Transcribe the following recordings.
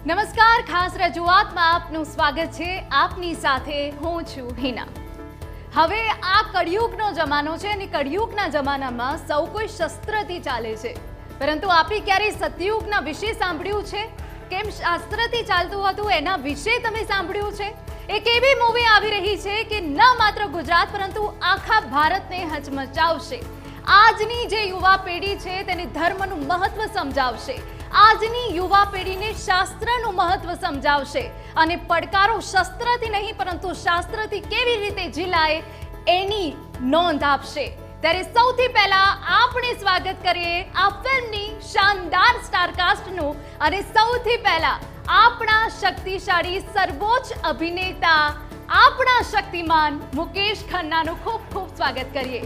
નમસ્કાર, ખાસ રજૂઆતમાં આપનું સ્વાગત છે. આપની સાથે હું છું હિના. હવે આ કળિયુગનો જમાનો છે અને કળિયુગના જમાનામાં સૌ કોઈ શસ્ત્રથી ચાલે છે, પરંતુ આપણે ક્યારેય સતયુગના વિશે સાંભળ્યું છે? કેમ શાસ્ત્રથી ચાલતું હતું એના વિશે તમે સાંભળ્યું છે? એક એવી મૂવી આવી રહી છે કે ન માત્ર ગુજરાત પરંતુ આખા ભારતને હચમચાવશે. આજની જે યુવા પેઢી છે તેને ધર્મનું મહત્વ સમજાવશે, આજની યુવા પેઢીને શાસ્ત્રનું મહત્વ સમજાવશે અને પડકારો શસ્ત્રથી નહીં પરંતુ શાસ્ત્રથી કેવી રીતે ઝીલાય એની નોંધ આપશે. ત્યારે સૌથી પહેલા આપણે સ્વાગત કરીએ આ ફિલ્મની શાનદાર સ્ટારકાસ્ટનું અને સૌથી પહેલા આપણા શક્તિશાળી સર્વોચ્ચ અભિનેતા, આપણા શક્તિમાન મુકેશ ખન્નાનું ખૂબ ખૂબ સ્વાગત કરીએ.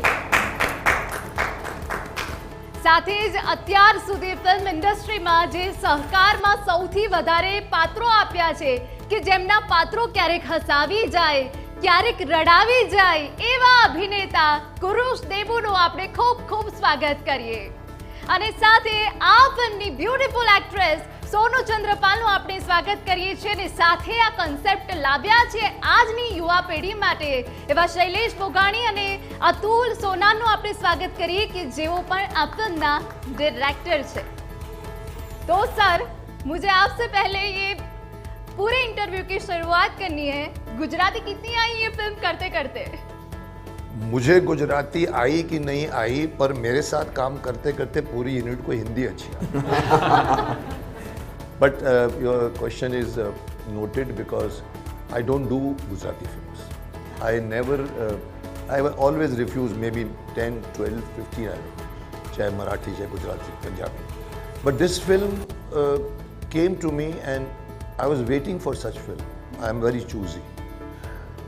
સાથે જ અત્યાર સુધી ફિલ્મ ઇન્ડસ્ટ્રીમાં જે સહકારમાં સૌથી વધારે પાત્રો આપ્યા છે કે જેમના પાત્રો ક્યારેક હસાવી જાય, ક્યારેક રડાવી જાય, એવા અભિનેતા કુરુશ દેવુનું આપણે ખૂબ ખૂબ સ્વાગત કરીએ. અને સાથે આ ફિલ્મની બ્યુટીફુલ એક્ટ્રેસ સોનુ ચંદ્રપાલનું આપણે સ્વાગત કરીએ છીએ અને સાથે આ કન્સેપ્ટ લાવ્યા છે આજની યુવા પેઢી માટે એવા શૈલેષ બોગાણી અને અતુલ સોનાનું આપણે સ્વાગત કરીએ કે જેઓ પણ આ ફિલ્મના डायरेक्टर છે. तो सर, मुझे आपसे पहले ये पूरे इंटरव्यू की शुरुआत करनी है. गुजराती कितनी आई ये फिल्म करते करते? मुझे गुजराती आई कि नहीं आई, पर मेरे साथ काम करते करते पूरी यूनिट को हिंदी अच्छी आई. But your question is noted because I don't do Gujarati films. I never, I always refuse maybe 10, 12, 15, I don't know, चाहे मराठी, चाहे Gujarati, Punjabi. But this film came to me and I was waiting for such film. I am very choosy.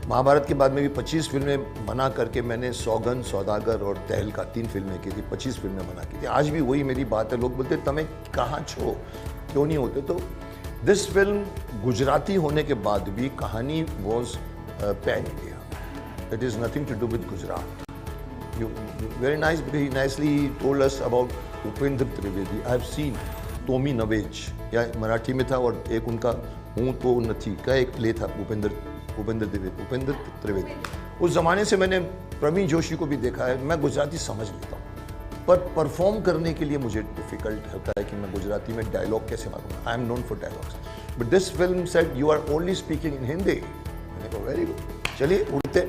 Mahabharat के बाद में भी 25 फिल्में मना करके मैंने सौगन, सौदागर और तहलका 3 फिल्में की थी, 25 फिल्में मना की थी. आज भी वही मेरी बात है. लोग बोलते तमें कहाँ छो, क्यों नहीं होते? तो दिस फिल्म गुजराती होने के बाद भी कहानी was pan India. It is nothing to do with Gujarat. You very nice, he nicely told us about Upendra Trivedi. I have seen टोमी नवेज, या मराठी में था, और एक उनका हूँ तो नथी का एक प्ले था उपेंद्र त्रिवेदी. उस ज़माने से मैंने प्रवीण जोशी को भी देखा है. मैं गुजराती समझ लेता हूँ, पर परफॉर्म करने के लिए मुझे डिफ़िकल्ट होता है कि मैं गुजराती में डायलॉग कैसे मारूँ. I am known for dialogues, but this film said you are only speaking in Hindi. मैंने कहा वेरी गुड, चलिए उड़ते.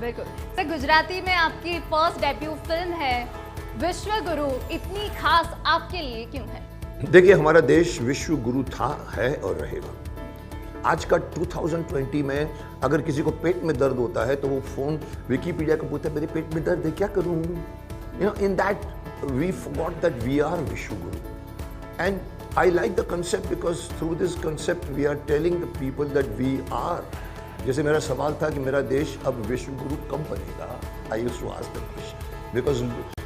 बिल्कुल सर, गुजराती में आपकी फर्स्ट डेब्यू फिल्म है विश्व गुरु. इतनी खास आपके लिए क्यों है? देखिए, हमारा देश विश्व गुरु था, है और रहेगा. आज का 2020 में अगर किसी को पेट में दर्द होता है तो वो फोन विकीपीडिया को पूछता है मेरे पेट में दर्द है, क्या करूँ? You know, in that we forgot that we are vishwa guru. And I like the concept because through this concept we are telling the people that we are. जैसे मेरा सवाल था कि मेरा देश अब विश्व गुरु कब बनेगा, I used to ask that question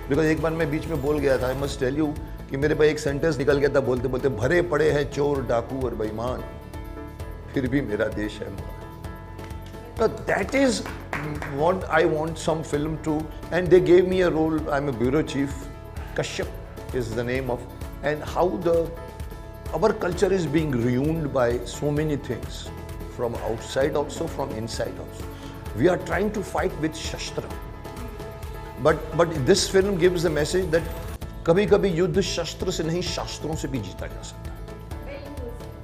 because एक बार मैं बीच में बोल गया था. आई मस्ट टेल यू कि मेरे पास एक सेंटेंस निकल गया था बोलते बोलते, भरे पड़े हैं चोर, डाकू और बेईमान, फिर भी मेरा देश है महान. So that is what I want some film to, and they gave me a role. I'm a bureau chief. Kashyap is the name of, and how our culture is being ruined by so many things, from outside also, from inside also. We are trying to fight with shastra, but this film gives the message that कभी-कभी युद्ध शस्त्र से नहीं शास्त्रों से भी जीता जा सकता है.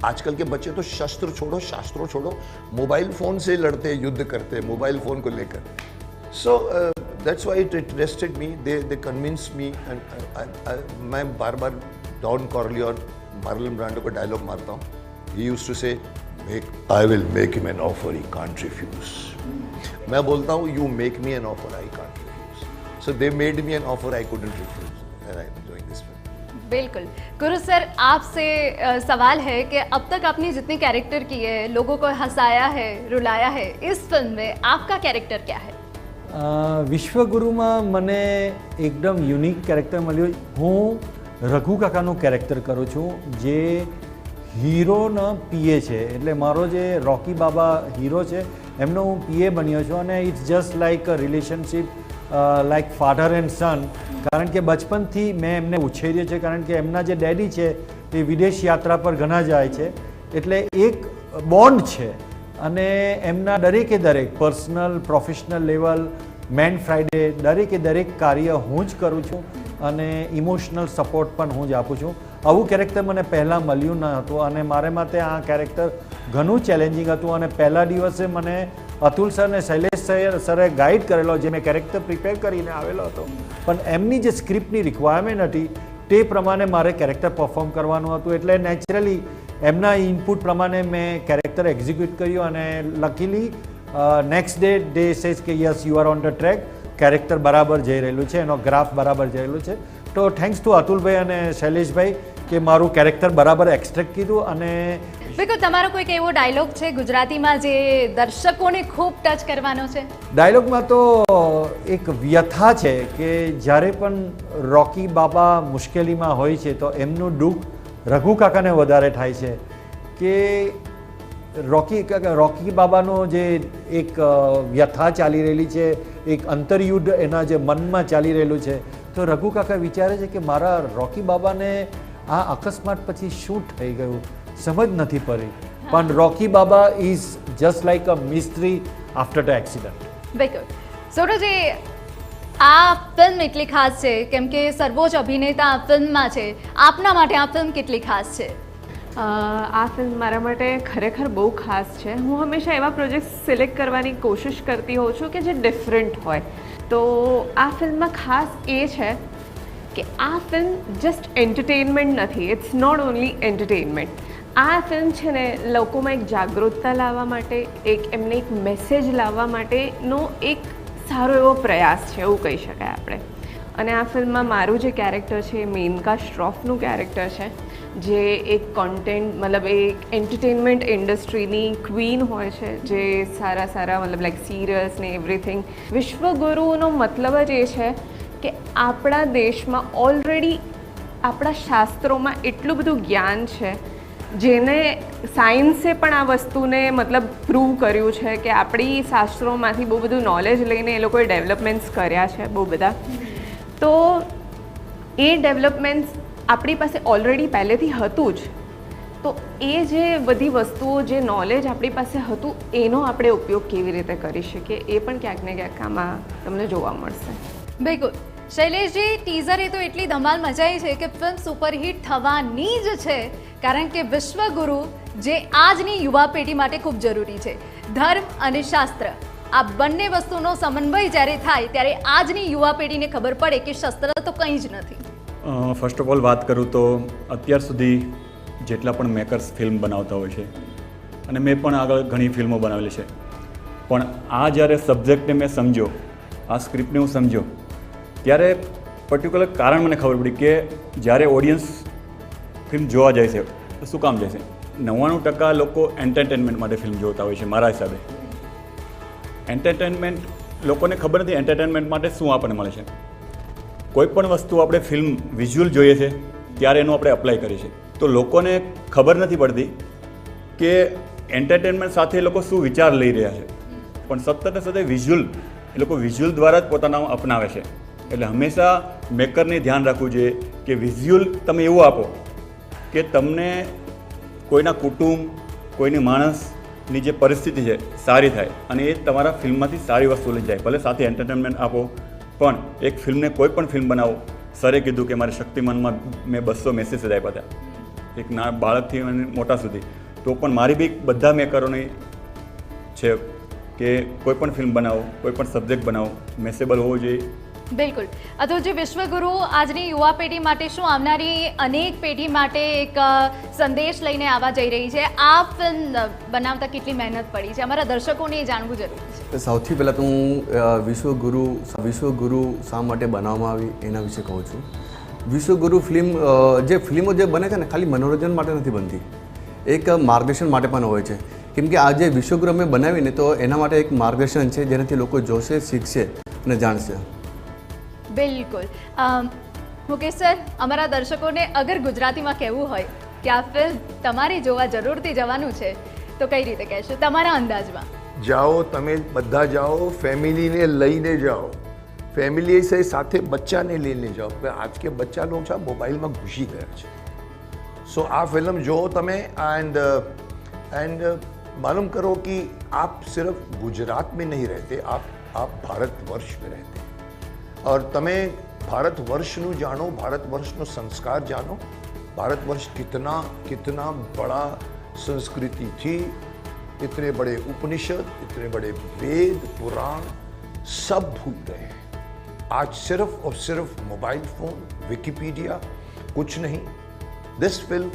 आजकल के बच्चे तो शस्त्र छोड़ो, शास्त्रों छोड़ो, मोबाइल फोन से लड़ते, युद्ध करते, मोबाइल फोन को लेकर. So that's why it interested me. They convince me. And मैं बार बार डॉन कॉर्ली और मार्लन ब्रांडो का डायलॉग मारता हूँ. ही used to say I will make him an offer he can't refuse. मैं बोलता हूँ you make me an offer I can't refuse. So they made me an offer I couldn't refuse and I am doing this film. बिल्कुल. Guru sir, आपसे सवाल है कि अब तक आपने जितने कैरेक्टर किए हैं, लोगों को हंसाया है, रुलाया है, इस फिल्म में आपका कैरेक्टर क्या है? વિશ્વગુરુમાં મને એકદમ યુનિક કેરેક્ટર મળ્યો. હું રઘુ કાકાનું કેરેક્ટર કરું છું, જે હીરોનો પીએ છે. એટલે મારો જે રોકી બાબા હીરો છે એમનો હું પીએ બન્યો છું, અને it's just like a relationship like father and son. કારણ કે બચપનથી મેં એમને ઉછેર્યો છે, કારણ કે એમના જે ડેડી છે એ વિદેશ યાત્રા પર ઘણા જાય છે, એટલે એક બોન્ડ છે. અને એમના દરેકે દરેક personal professional level man Friday દરેક કાર્ય હું જ કરું છું અને ઇમોશનલ સપોર્ટ પણ હું જ આપું છું. આવું કેરેક્ટર મને પહેલાં મળ્યું ન હતું અને મારે માટે આ કેરેક્ટર ઘણું ચેલેન્જિંગ હતું. અને પહેલા દિવસે મને અતુલ સર અને શૈલેષ સરે ગાઈડ કરેલો, જે મેં કેરેક્ટર પ્રિપેર કરીને આવેલો હતો, પણ એમની જે સ્ક્રિપ્ટની રિક્વાયરમેન્ટ હતી તે પ્રમાણે મારે કેરેક્ટર પરફોર્મ કરવાનું હતું. એટલે નેચરલી એમના ઇનપુટ પ્રમાણે મેં કેરેક્ટર એક્ઝિક્યુટ કર્યું અને લકીલી નેક્સ્ટ ડે સેઝ કે yes you are on the track, character બરાબર જઈ રહેલું છે, એનો ગ્રાફ બરાબર જઈ રહેલું છે. તો થેન્ક્સ ટુ અતુલભાઈ અને શૈલેષભાઈ કે મારું કેરેક્ટર બરાબર એક્સટ્રેક્ટ કીધું. અને બિલકુલ, તમારો કોઈક એવો ડાયલોગ છે ગુજરાતીમાં જે દર્શકોને ખૂબ ટચ કરવાનો છે? ડાયલોગમાં તો એક વ્યથા છે કે જ્યારે પણ રોકી બાબા મુશ્કેલીમાં હોય છે તો એમનું દુઃખ રઘુ કાકાને વધારે થાય છે. કે રોકી બાબાનો જે એક વ્યથા ચાલી રહેલી છે, એક અંતરયુદ્ધ એના જે મનમાં ચાલી રહેલું છે, તો રઘુ કાકા વિચારે છે કે મારા રોકી બાબાને આ અકસ્માત પછી શું થઈ ગયું સમજ નથી પડી. પણ Rocky Baba is just like a mystery after the accident. બિલકુલ. સૌરભજી, આ ફિલ્મ એટલી ખાસ છે કેમ કે સર્વોચ્ચ અભિનેતા આ ફિલ્મમાં છે. આપના માટે આ ફિલ્મ કેટલી ખાસ છે? આ ફિલ્મ મારા માટે ખરેખર બહુ ખાસ છે. હું હંમેશા એવા પ્રોજેક્ટ સિલેક્ટ કરવાની કોશિશ કરતી હોઉં છું કે જે ડિફરન્ટ હોય. તો આ ફિલ્મમાં ખાસ એ છે કે આ ફિલ્મ જસ્ટ એન્ટરટેનમેન્ટ નથી. It's not only entertainment. આ ફિલ્મ છે ને લોકોમાં એક જાગૃતતા લાવવા માટે, એમને એક મેસેજ લાવવા માટેનો એક સારો એવો પ્રયાસ છે, એવું કહી શકાય આપણે. અને આ ફિલ્મમાં મારું જે કેરેક્ટર છે એ મેનકા શ્રોફનું કેરેક્ટર છે, જે એક કોન્ટેન્ટ મતલબ એક એન્ટરટેનમેન્ટ ઇન્ડસ્ટ્રીની ક્વીન હોય છે, જે સારા મતલબ લાઈક સિરિયલ્સ ને એવરીથિંગ. વિશ્વગુરુનો મતલબ જ એ છે કે આપણા દેશમાં ઓલરેડી આપણા શાસ્ત્રોમાં એટલું બધું જ્ઞાન છે, જેને સાયન્સે પણ આ વસ્તુને મતલબ પ્રૂવ કર્યું છે કે આપણી શાસ્ત્રોમાંથી બહુ બધું નોલેજ લઈને એ લોકોએ ડેવલપમેન્ટ્સ કર્યા છે બહુ બધા. તો એ ડેવલપમેન્ટ્સ આપણી પાસે ઓલરેડી પહેલેથી હતું જ. તો એ જે બધી વસ્તુઓ, જે નોલેજ આપણી પાસે હતું, એનો આપણે ઉપયોગ કેવી રીતે કરી શકીએ એ પણ ક્યાંક ને ક્યાંક આમાં તમને જોવા મળશે. બિલકુલ. શૈલેષજી, ટીઝરે તો એટલી ધમાલ મચાઈ છે કે ફિલ્મ સુપરહિટ થવાની જ છે, કારણ કે વિશ્વગુરુ જે આજની યુવા પેઢી માટે ખૂબ જરૂરી છે. ધર્મ અને શાસ્ત્ર, આ બંને વસ્તુનો સમન્વય જ્યારે થાય ત્યારે આજની યુવા પેઢીને ખબર પડે કે શસ્ત્ર તો કંઈ જ નથી. ફર્સ્ટ ઓફ ઓલ વાત કરું તો અત્યાર સુધી જેટલા પણ મેકર્સ ફિલ્મ બનાવતા હોય છે, અને મેં પણ આગળ ઘણી ફિલ્મો બનાવેલી છે, પણ આ જ્યારે સબ્જેક્ટને મેં સમજ્યો, આ સ્ક્રિપ્ટને હું સમજ્યો, ત્યારે પર્ટિક્યુલર કારણ મને ખબર પડી કે જ્યારે ઓડિયન્સ ફિલ્મ જોવા જાય છે તો શું કામ જાય છે? 99% લોકો એન્ટરટેનમેન્ટ માટે ફિલ્મ જોતા હોય છે. મારા હિસાબે એન્ટરટેનમેન્ટ, લોકોને ખબર નથી એન્ટરટેનમેન્ટ માટે શું આપણને મળે છે. કોઈ પણ વસ્તુ આપણે ફિલ્મ વિઝ્યુઅલ જોઈએ છે ત્યારે એનું આપણે અપ્લાય કરીએ છીએ, તો લોકોને ખબર નથી પડતી કે એન્ટરટેનમેન્ટ સાથે એ લોકો શું વિચાર લઈ રહ્યા છે. પણ સતત સતત વિઝ્યુઅલ, એ લોકો વિઝ્યુઅલ દ્વારા જ પોતાના અપનાવે છે. એટલે હંમેશા મેકરને ધ્યાન રાખવું જોઈએ કે વિઝ્યુઅલ તમે એવું આપો કે તમને કોઈના કુટુંબ, કોઈની માણસની જે પરિસ્થિતિ છે સારી થાય, અને એ તમારા ફિલ્મમાંથી સારી વસ્તુ લઈ જાય. ભલે સાથે એન્ટરટેનમેન્ટ આપો, પણ એક ફિલ્મને કોઈ પણ ફિલ્મ બનાવો. સરે કીધું કે મારે શક્તિમાનમાં મેં 200 મેસેજ આપ્યા હતા, એક બાળકથી મોટા સુધી. તો પણ મારી બી બધા મેકરોની છે કે કોઈ પણ ફિલ્મ બનાવો, કોઈ પણ સબ્જેક્ટ બનાવો, મેસેબલ હોવો જોઈએ. બિલકુલ. અતુલજી, વિશ્વગુરુ આજની યુવા પેઢી માટે શું, આવનારી અનેક પેઢી માટે એક સંદેશ લઈને આવવા જઈ રહી છે? આ ફિલ્મ બનાવતા કેટલી મહેનત પડી છે, અમારા દર્શકોને એ જાણવું જરૂરી છે. સૌથી પહેલાં તો હું વિશ્વગુરુ શા માટે બનાવવામાં આવી એના વિશે કહું છું. વિશ્વગુરુ ફિલ્મો જે બને છે ને, ખાલી મનોરંજન માટે નથી બનતી, એક માર્ગદર્શન માટે પણ હોય છે. કેમ કે આ જે વિશ્વગુરુ અમે બનાવીને, તો એના માટે એક માર્ગદર્શન છે જેનાથી લોકો જોશે, શીખશે અને જાણશે. બિલકુલ. મુકેશ સર, અમારા દર્શકોને અગર ગુજરાતીમાં કહેવું હોય કે આ ફિલ્મ તમારે જોવા જરૂરથી જવાનું છે, તો કઈ રીતે કહેશો તમારા અંદાજમાં? જાઓ, તમે બધા જાઓ, ફેમિલીને લઈને જાઓ, ફેમિલી સાથે બચ્ચાને લઈને જાઓ. આજ કે બચ્ચા લોકો મોબાઈલમાં ઘૂસી ગયા છે. सो आ फिल्म जो તમે एंड मालूम करो कि आप सिर्फ गुजरात में नहीं रहते, आप भारतवर्ष में रहते और તમે ભારતવર્ષનું જાણો, ભારતવર્ષનો સંસ્કાર જાણો, भारतवर्ष कितना बड़ा संस्कृति थी, इतने बड़े उपनिषद, इतने बड़े वेद पुराण सब भूल गए हैं आज। सिर्फ और सिर्फ मोबाइल फोन, विकिपीडिया, कुछ नहीं। दिस फिल्म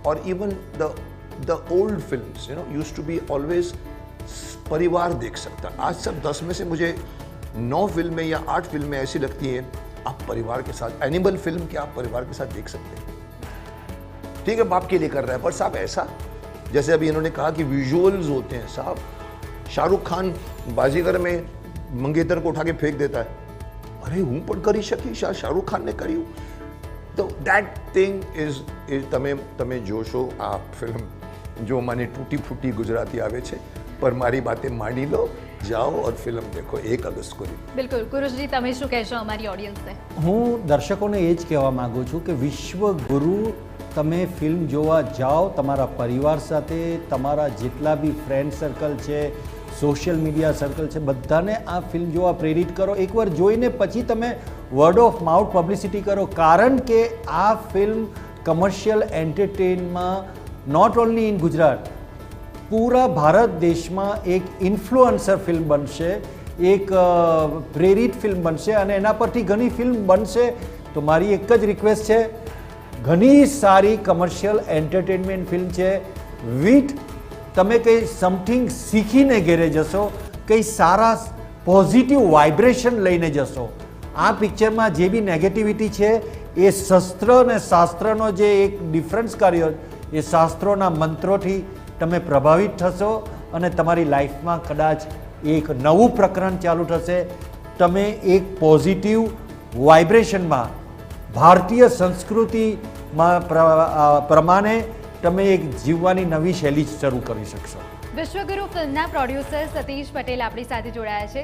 और even the old films used to be always परिवार देख सकता। आज सब 10 में से मुझे 9 फिल्में या 8 फिल्में ऐसी लगती हैं आप परिवार के साथ, एनिमल फिल्म क्या आप परिवार के साथ देख सकते हैं। ठीक है, बाप के लिए कर रहा है, पर साहब ऐसा जैसे अभी इन्होंने कहा कि विजुअल्स होते हैं साहब। शाहरुख खान बाजीगर में मंगेतर को उठा के फेंक देता है, अरे हूँ पण करी शकी, शाहरुख खान ने કર્યું। तो दैट थिंग इज તમે જોશો આ ફિલ્મ जो મને टूटी फूटी गुजराती आवे छे, पर मारी बातें मानी लो, जाओ और फिल्म देखो 1 अगस्त को। બિલકુલ કુરુશજી, તમે શું કહેશો અમારી ઓડિયન્સને? હું દર્શકોને એ જ કહેવા માગું છું કે વિશ્વગુરુ તમે ફિલ્મ જોવા જાઓ તમારા પરિવાર સાથે, તમારા જેટલા બી ફ્રેન્ડ સર્કલ છે, સોશિયલ મીડિયા સર્કલ છે, બધાને આ ફિલ્મ જોવા પ્રેરિત કરો। એકવાર જોઈને પછી તમે વર્ડ ઓફ માઉથ પબ્લિસિટી કરો, કારણ કે આ ફિલ્મ કમર્શિયલ એન્ટરટેનમાં નોટ ઓનલી ઇન ગુજરાત, પૂરા ભારત દેશમાં એક ઇન્ફ્લુઅન્સર ફિલ્મ બનશે, એક પ્રેરિત ફિલ્મ બનશે અને એના પરથી ઘણી ફિલ્મ બનશે। તો મારી એક જ રિક્વેસ્ટ છે, ઘણી સારી કમર્શિયલ એન્ટરટેનમેન્ટ ફિલ્મ છે, વિથ તમે કંઈ સમથિંગ શીખીને ઘેરે જશો, કંઈ સારા પોઝિટિવ વાઇબ્રેશન લઈને જશો। આ પિક્ચરમાં જે બી નેગેટિવિટી છે એ શસ્ત્ર અને શાસ્ત્રનો જે એક ડિફરન્સ કર્યો, એ શાસ્ત્રોના મંત્રોથી તમે પ્રભાવિત થશો અને તમારી લાઈફમાં કદાચ એક નવું પ્રકરણ ચાલુ થશે। તમે એક પોઝિટિવ વાઇબ્રેશનમાં ભારતીય સંસ્કૃતિમાં પ્રમાણે તમે એક જીવવાની નવી શૈલી શરૂ કરી શકશો। વિશ્વગુરુ ફિલ્મના પ્રોડ્યુસર સતીશ પટેલ આપણી સાથે જોડાયા છે।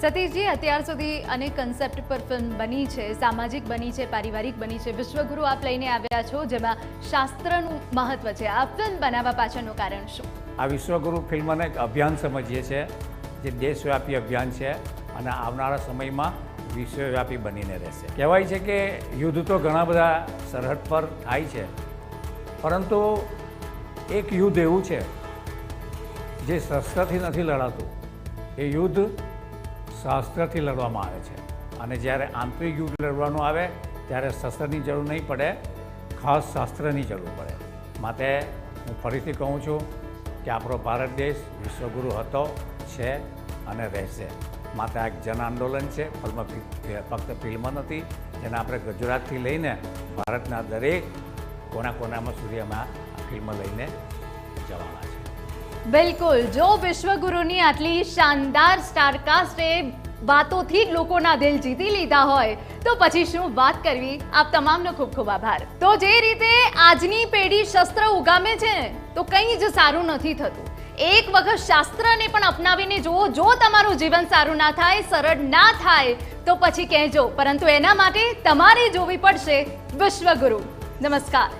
સતીશજી, અત્યાર સુધી અનેક કન્સેપ્ટ પર ફિલ્મ બની છે, સામાજિક બની છે, પારિવારિક બની છે, વિશ્વગુરુ આપ લઈને આવ્યા છો જેમાં શાસ્ત્રનું મહત્વ છે। આ ફિલ્મ બનાવવા પાછળનું કારણ શું? આ વિશ્વગુરુ ફિલ્મને એક અભિયાન સમજીએ છીએ, જે દેશવ્યાપી અભિયાન છે અને આવનારા સમયમાં વિશ્વવ્યાપી બનીને રહેશે। કહેવાય છે કે યુદ્ધ તો ઘણા બધા સરહદ પર થાય છે, પરંતુ એક યુદ્ધ એવું છે જે શસ્ત્રથી નથી લડાતું, એ યુદ્ધ શાસ્ત્રથી લડવામાં આવે છે। અને જ્યારે આંતરિક યુદ્ધ લડવાનું આવે ત્યારે શસ્ત્રની જરૂર નહીં પડે, ખાસ શાસ્ત્રની જરૂર પડે। માટે હું ફરીથી કહું છું કે આપણો ભારત દેશ વિશ્વગુરુ હતો, છે અને રહેશે। માટે આ એક જન આંદોલન છે, ફક્ત ફિલ્મ નથી, જેને આપણે ગુજરાતથી લઈને ભારતના દરેક કોના સુધી અમે આ ફિલ્મ લઈને જવાના છે। બિલકુલ, જો વિશ્વગુરુની આટલી શાનદાર સ્ટારકાસ્ટે વાતોથી જ લોકોના દિલ જીતી લીધા હોય તો પછી શું વાત કરવી। આપ તમામનો ખૂબ ખૂબ આભાર। તો જે રીતે આજની પેઢી શસ્ત્ર ઉગામે છે ને, તો કંઈ જ સારું નથી થતું। એક વખત શાસ્ત્રને પણ અપનાવીને જુઓ, જો તમારું જીવન સારું ના થાય, સરળ ના થાય તો પછી કહેજો, પરંતુ એના માટે તમારે જોવી પડશે વિશ્વગુરુ। નમસ્કાર।